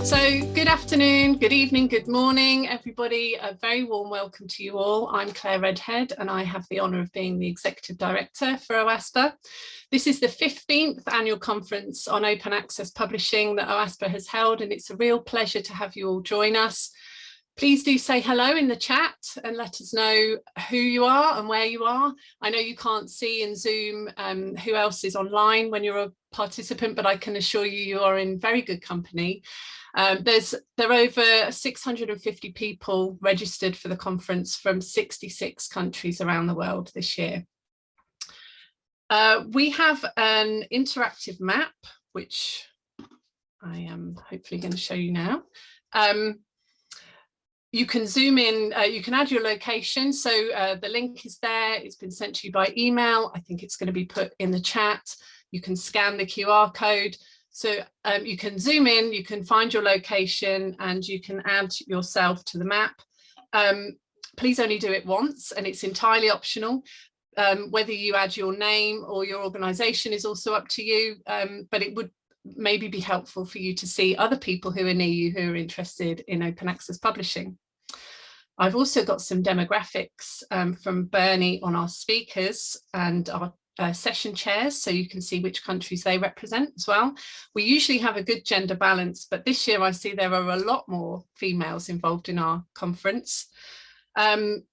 So good afternoon, good evening, good morning, everybody. A very warm welcome to you all. I'm Claire Redhead and I have the honour of being the Executive Director for OASPA. This is the 15th annual conference on open access publishing that OASPA has held, and it's a real pleasure to have you all join us. Please do say hello in the chat and let us know who you are and where you are. I know you can't see in Zoom who else is online when you're a participant, but I can assure you you are in very good company. There are over 650 people registered for the conference from 66 countries around the world this year. We have an interactive map, which I am hopefully going to show you now. You can zoom in, you can add your location. So the link is there. It's been sent to you by email. I think it's going to be put in the chat. You can scan the QR code. So you can zoom in, you can find your location and you can add yourself to the map. Please only do it once and it's entirely optional. Whether you add your name or your organisation is also up to you, but it would maybe be helpful for you to see other people who are near you who are interested in open access publishing. I've also got some demographics from Bernie on our speakers and our session chairs, so you can see which countries they represent as well. We usually have a good gender balance, but this year I see there are a lot more females involved in our conference. You'll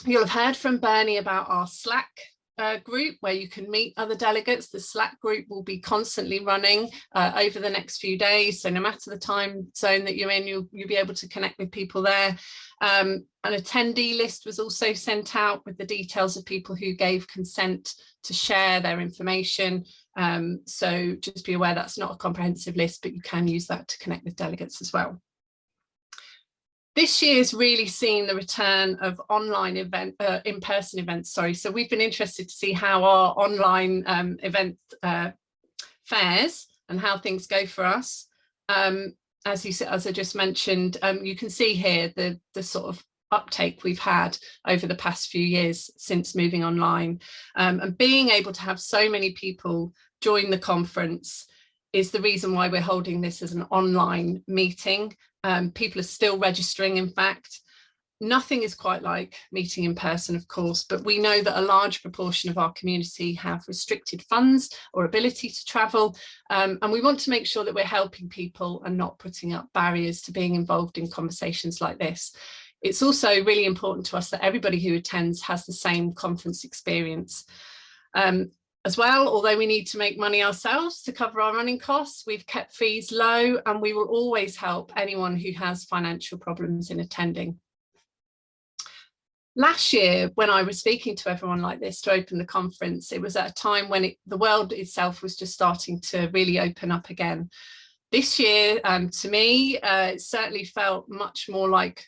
have heard from Bernie about our Slack group where you can meet other delegates. The Slack group will be constantly running over the next few days, so no matter the time zone that you're in, you'll be able to connect with people there. An attendee list was also sent out with the details of people who gave consent to share their information, so just be aware that's not a comprehensive list, but you can use that to connect with delegates as well. This year's really seen the return of online in-person events, so we've been interested to see how our online event fares and how things go for us. As I just mentioned, you can see here the sort of uptake we've had over the past few years since moving online, and being able to have so many people join the conference is the reason why we're holding this as an online meeting. People are still registering. In fact, nothing is quite like meeting in person, of course, but we know that a large proportion of our community have restricted funds or ability to travel, and we want to make sure that we're helping people and not putting up barriers to being involved in conversations like this. It's also really important to us that everybody who attends has the same conference experience. As well, although we need to make money ourselves to cover our running costs, we've kept fees low and we will always help anyone who has financial problems in attending. Last year, when I was speaking to everyone like this to open the conference, it was at a time when the world itself was just starting to really open up again. This year, to me, it certainly felt much more like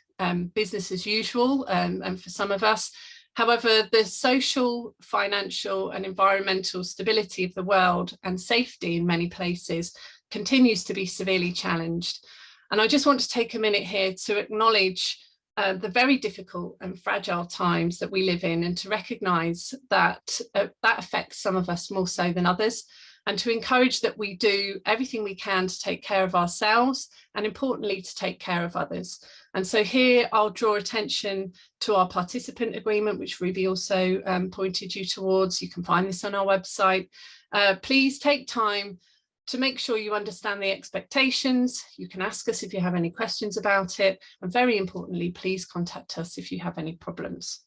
business as usual, and for some of us. However, the social, financial and environmental stability of the world and safety in many places continues to be severely challenged. And I just want to take a minute here to acknowledge the very difficult and fragile times that we live in, and to recognise that that affects some of us more so than others, and to encourage that we do everything we can to take care of ourselves and, importantly, to take care of others. And so here I'll draw attention to our participant agreement, which Ruby also pointed you towards. You can find this on our website. Please take time to make sure you understand the expectations. You can ask us if you have any questions about it. And very importantly, please contact us if you have any problems.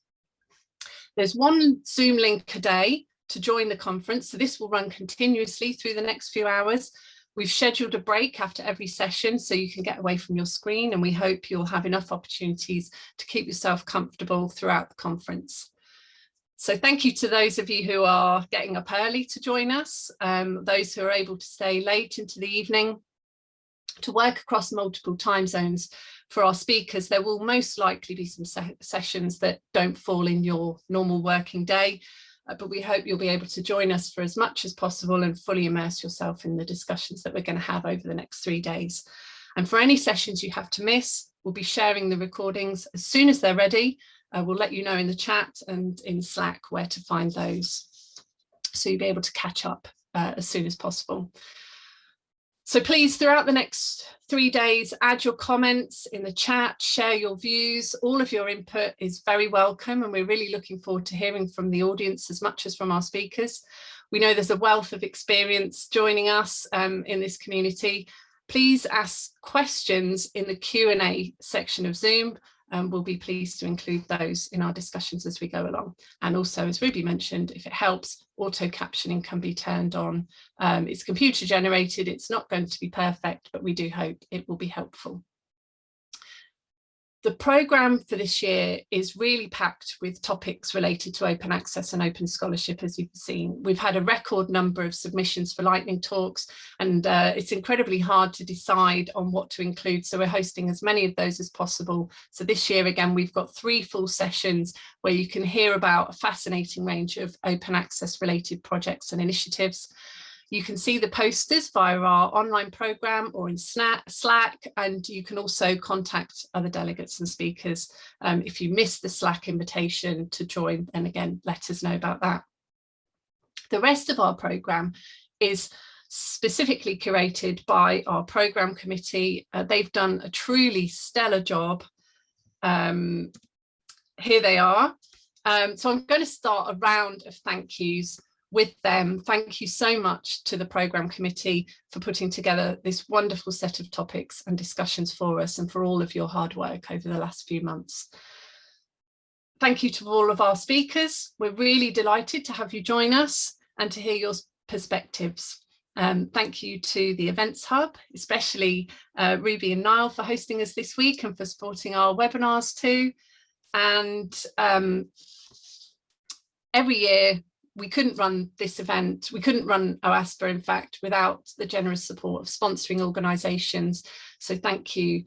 There's one Zoom link a day to join the conference, so this will run continuously through the next few hours. We've scheduled a break after every session so you can get away from your screen, and we hope you'll have enough opportunities to keep yourself comfortable throughout the conference. So thank you to those of you who are getting up early to join us, those who are able to stay late into the evening. To work across multiple time zones for our speakers, there will most likely be some sessions that don't fall in your normal working day. But we hope you'll be able to join us for as much as possible and fully immerse yourself in the discussions that we're going to have over the next 3 days. And for any sessions you have to miss, we'll be sharing the recordings as soon as they're ready. We'll let you know in the chat and in Slack where to find those, so you'll be able to catch up as soon as possible. So please, throughout the next 3 days, add your comments in the chat, share your views. All of your input is very welcome, and we're really looking forward to hearing from the audience as much as from our speakers. We know there's a wealth of experience joining us in this community. Please ask questions in the Q&A section of Zoom. We'll be pleased to include those in our discussions as we go along. And also, as Ruby mentioned, if it helps, auto captioning can be turned on. It's computer generated, it's not going to be perfect, but we do hope it will be helpful. The programme for this year is really packed with topics related to open access and open scholarship, as you've seen. We've had a record number of submissions for lightning talks, and it's incredibly hard to decide on what to include. So we're hosting as many of those as possible. So this year, again, we've got 3 full sessions where you can hear about a fascinating range of open access related projects and initiatives. You can see the posters via our online programme or in Slack, and you can also contact other delegates and speakers. If you missed the Slack invitation to join, then again, let us know about that. The rest of our programme is specifically curated by our programme committee. They've done a truly stellar job. Here they are. So I'm going to start a round of thank yous with them. Thank you so much to the programme committee for putting together this wonderful set of topics and discussions for us, and for all of your hard work over the last few months. Thank you to all of our speakers. We're really delighted to have you join us and to hear your perspectives. Thank you to the Events Hub, especially Ruby and Niall, for hosting us this week and for supporting our webinars too. And every year, we couldn't run this event, we couldn't run OASPA, in fact, without the generous support of sponsoring organisations. So thank you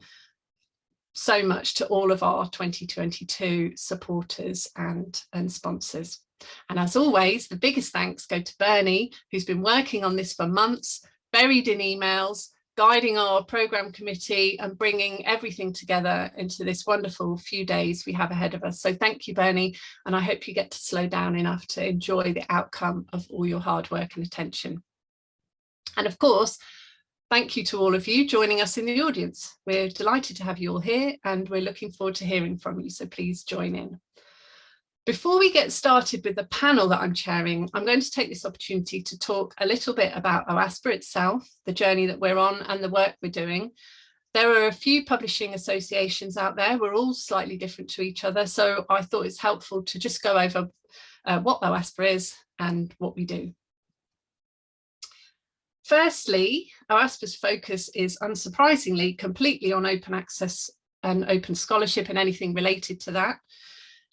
so much to all of our 2022 supporters and sponsors. And as always, the biggest thanks go to Bernie, who's been working on this for months, buried in emails, guiding our programme committee and bringing everything together into this wonderful few days we have ahead of us. So thank you, Bernie, and I hope you get to slow down enough to enjoy the outcome of all your hard work and attention. And of course, thank you to all of you joining us in the audience. We're delighted to have you all here, and we're looking forward to hearing from you, so please join in. Before we get started with the panel that I'm chairing, I'm going to take this opportunity to talk a little bit about OASPA itself, the journey that we're on and the work we're doing. There are a few publishing associations out there. We're all slightly different to each other, so I thought it's helpful to just go over what OASPA is and what we do. Firstly, OASPA's focus is unsurprisingly completely on open access and open scholarship and anything related to that.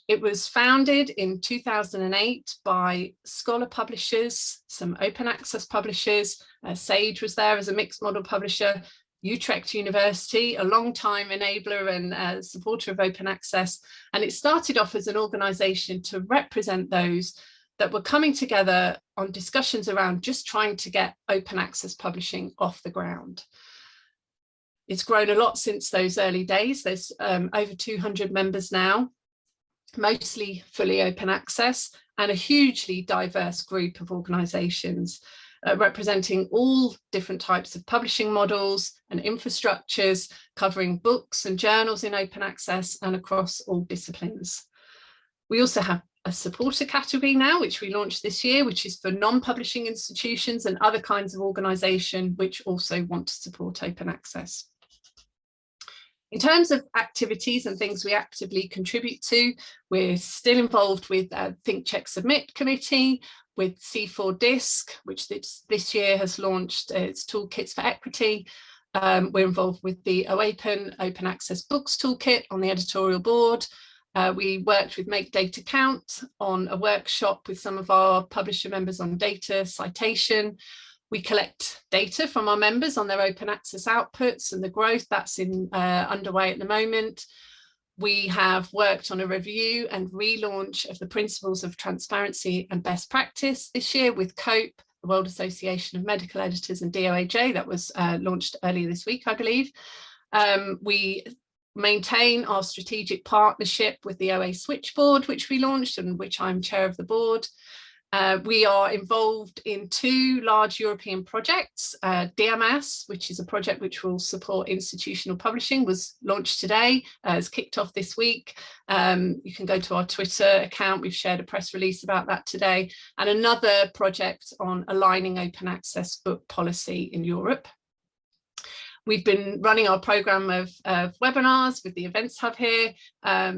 It was founded in 2008 by scholar publishers, some open access publishers. Sage was there as a mixed model publisher, Utrecht University, a long-time enabler and supporter of open access. And it started off as an organisation to represent those that were coming together on discussions around just trying to get open access publishing off the ground. It's grown a lot since those early days. There's over 200 members now, mostly fully open access, and a hugely diverse group of organisations representing all different types of publishing models and infrastructures, covering books and journals in open access and across all disciplines. We also have a supporter category now, which we launched this year, which is for non-publishing institutions and other kinds of organisation which also want to support open access. In terms of activities and things we actively contribute to, we're still involved with Think Check Submit Committee, with C4 Disc, which this year has launched its toolkits for equity. We're involved with the OAPEN Open Access Books Toolkit on the editorial board. We worked with Make Data Count on a workshop with some of our publisher members on data citation. We collect data from our members on their open access outputs and the growth that's underway at the moment. We have worked on a review and relaunch of the principles of transparency and best practice this year with COPE, the World Association of Medical Editors, and DOAJ. That was launched earlier this week, I believe. We maintain our strategic partnership with the OA Switchboard, which we launched and which I'm chair of the board. We are involved in 2 large European projects. DMAS, which is a project which will support institutional publishing, was launched today, it's kicked off this week. You can go to our Twitter account, we've shared a press release about that today, and another project on aligning open access book policy in Europe. We've been running our programme of webinars with the Events Hub here.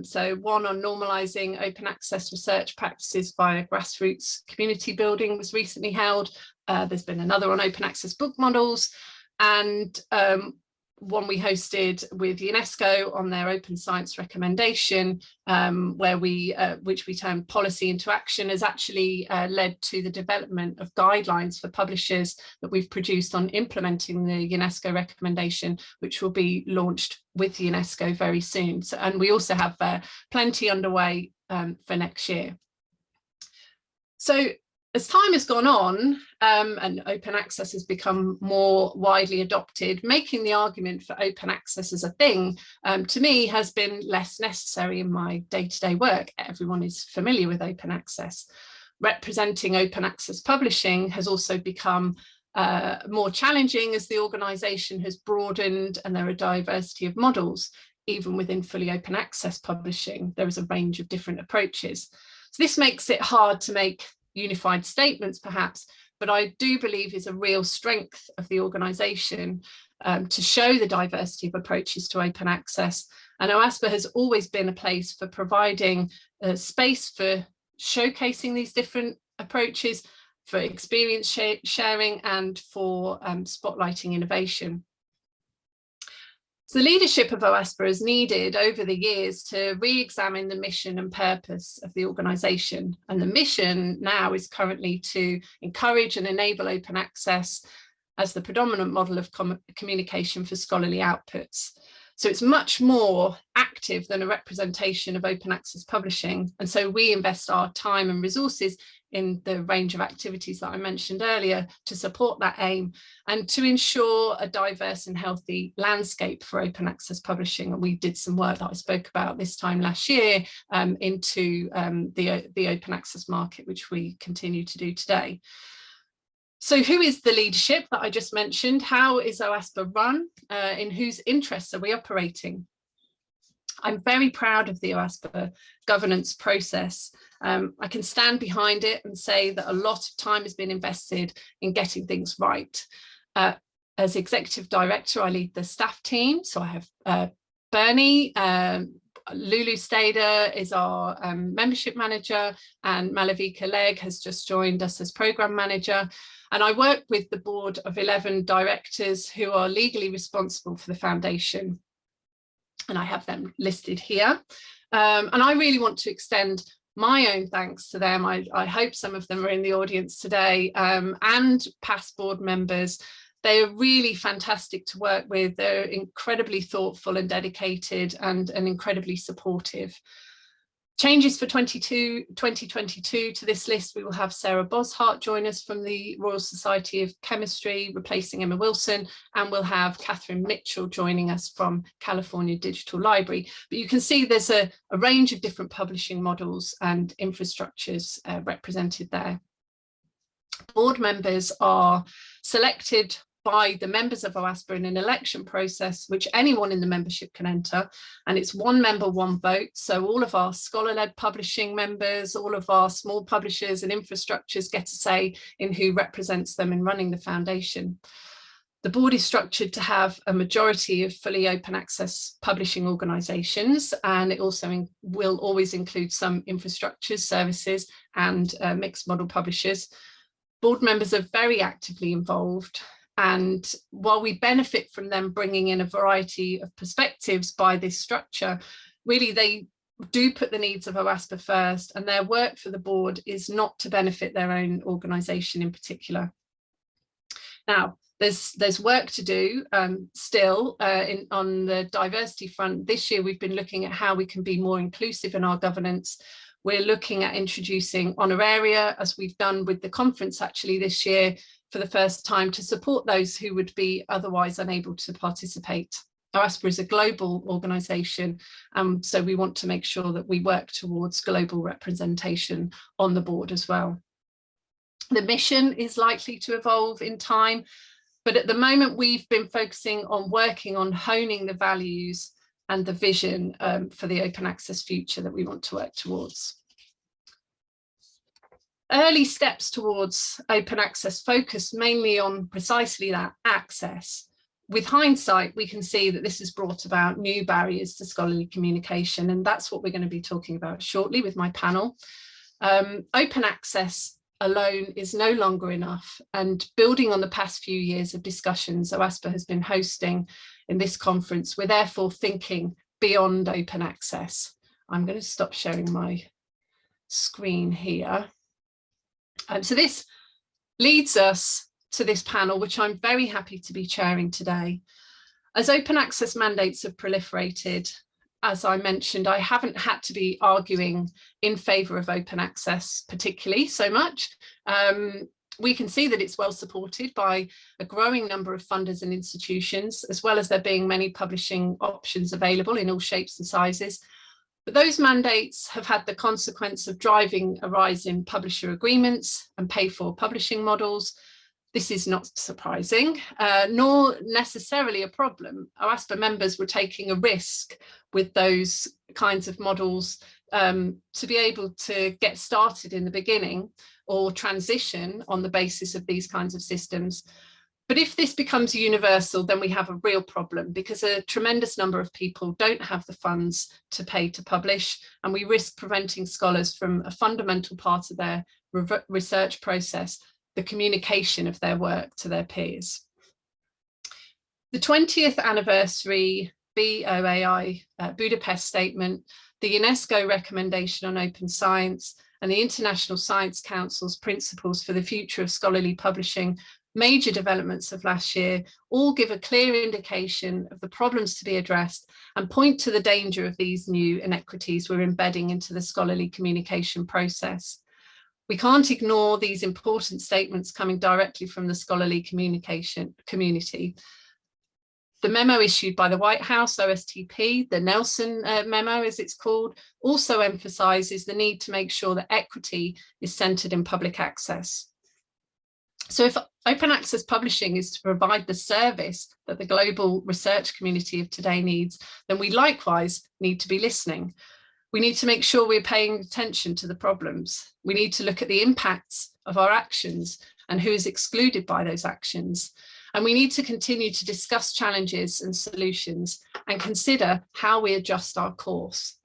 So one on normalising open access research practices via grassroots community building was recently held. There's been another on open access book models, and one we hosted with UNESCO on their open science recommendation, where which we termed policy into action, has actually led to the development of guidelines for publishers that we've produced on implementing the UNESCO recommendation, which will be launched with UNESCO very soon. So, and we also have plenty underway for next year. So as time has gone on and open access has become more widely adopted, making the argument for open access as a thing, to me, has been less necessary in my day-to-day work. Everyone is familiar with open access. Representing open access publishing has also become more challenging as the organisation has broadened and there are a diversity of models. Even within fully open access publishing, there is a range of different approaches. So this makes it hard to make unified statements perhaps, but I do believe is a real strength of the organisation to show the diversity of approaches to open access. And OASPA has always been a place for providing space for showcasing these different approaches, for experience sharing, and for spotlighting innovation. So the leadership of OASPA is needed over the years to re-examine the mission and purpose of the organisation. And the mission now is currently to encourage and enable open access as the predominant model of communication for scholarly outputs. So it's much more active than a representation of open access publishing. And so we invest our time and resources in the range of activities that I mentioned earlier to support that aim and to ensure a diverse and healthy landscape for open access publishing. And we did some work that I spoke about this time last year into the open access market, which we continue to do today. So who is the leadership that I just mentioned? How is OASPA run? In whose interests are we operating? I'm very proud of the OASPA governance process. I can stand behind it and say that a lot of time has been invested in getting things right. As executive director, I lead the staff team. So I have Bernie, Lulu Stader is our membership manager, and Malavika Leg has just joined us as programme manager. And I work with the board of 11 directors who are legally responsible for the foundation. And I have them listed here. And I really want to extend my own thanks to them. I hope some of them are in the audience today, and past board members. They are really fantastic to work with. They're incredibly thoughtful and dedicated and incredibly supportive. Changes for 2022 to this list, we will have Sarah Boshart join us from the Royal Society of Chemistry, replacing Emma Wilson, and we'll have Catherine Mitchell joining us from California Digital Library. But you can see there's a range of different publishing models and infrastructures represented there. Board members are selected by the members of OASPA in an election process, which anyone in the membership can enter, and it's one member, one vote. So all of our scholar-led publishing members, all of our small publishers and infrastructures get a say in who represents them in running the foundation. The board is structured to have a majority of fully open access publishing organisations, and it also will always include some infrastructures, services, and mixed model publishers. Board members are very actively involved. And while we benefit from them bringing in a variety of perspectives by this structure, really they do put the needs of OASPA first, and their work for the board is not to benefit their own organisation in particular. Now, there's work to do still on the diversity front. This year we've been looking at how we can be more inclusive in our governance. We're looking at introducing honoraria, as we've done with the conference actually this year, for the first time, to support those who would be otherwise unable to participate. OASPA is a global organisation, so we want to make sure that we work towards global representation on the board as well. The mission is likely to evolve in time, but at the moment we've been focusing on working on honing the values and the vision for the open access future that we want to work towards. Early steps towards open access focus mainly on precisely that, access. With hindsight, we can see that this has brought about new barriers to scholarly communication, and that's what we're going to be talking about shortly with my panel. Open access alone is no longer enough, and building on the past few years of discussions OASPA has been hosting in this conference, we're therefore thinking beyond open access. I'm going to stop sharing my screen here. So this leads us to this panel, which I'm very happy to be chairing today. As open access mandates have proliferated, as I mentioned, I haven't had to be arguing in favour of open access particularly so much. We can see that it's well supported by a growing number of funders and institutions, as well as there being many publishing options available in all shapes and sizes. But those mandates have had the consequence of driving a rise in publisher agreements and pay-for publishing models. This is not surprising, nor necessarily a problem. OASPA members were taking a risk with those kinds of models to be able to get started in the beginning or transition on the basis of these kinds of systems. But if this becomes universal, then we have a real problem, because a tremendous number of people don't have the funds to pay to publish, and we risk preventing scholars from a fundamental part of their research process, the communication of their work to their peers. The 20th anniversary BOAI Budapest Statement, the UNESCO recommendation on open science, and the International Science Council's principles for the future of scholarly publishing, major developments of last year, all give a clear indication of the problems to be addressed and point to the danger of these new inequities we're embedding into the scholarly communication process. We can't ignore these important statements coming directly from the scholarly communication community. The memo issued by the White House, OSTP, the Nelson memo as it's called, also emphasises the need to make sure that equity is centred in public access. So if open access publishing is to provide the service that the global research community of today needs, then we likewise need to be listening. We need to make sure we're paying attention to the problems. We need to look at the impacts of our actions and who is excluded by those actions. And we need to continue to discuss challenges and solutions and consider how we adjust our course.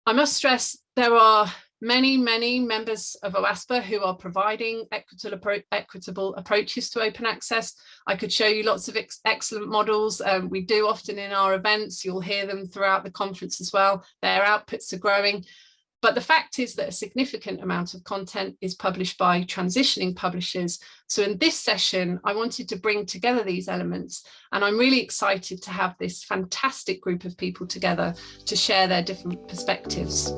I must stress there are many members of OASPA who are providing equitable approaches to open access. I could show you lots of excellent models. We do often in our events. You'll hear them throughout the conference as well. Their outputs are growing. But the fact is that a significant amount of content is published by transitioning publishers. So in this session, I wanted to bring together these elements, and I'm really excited to have this fantastic group of people together to share their different perspectives.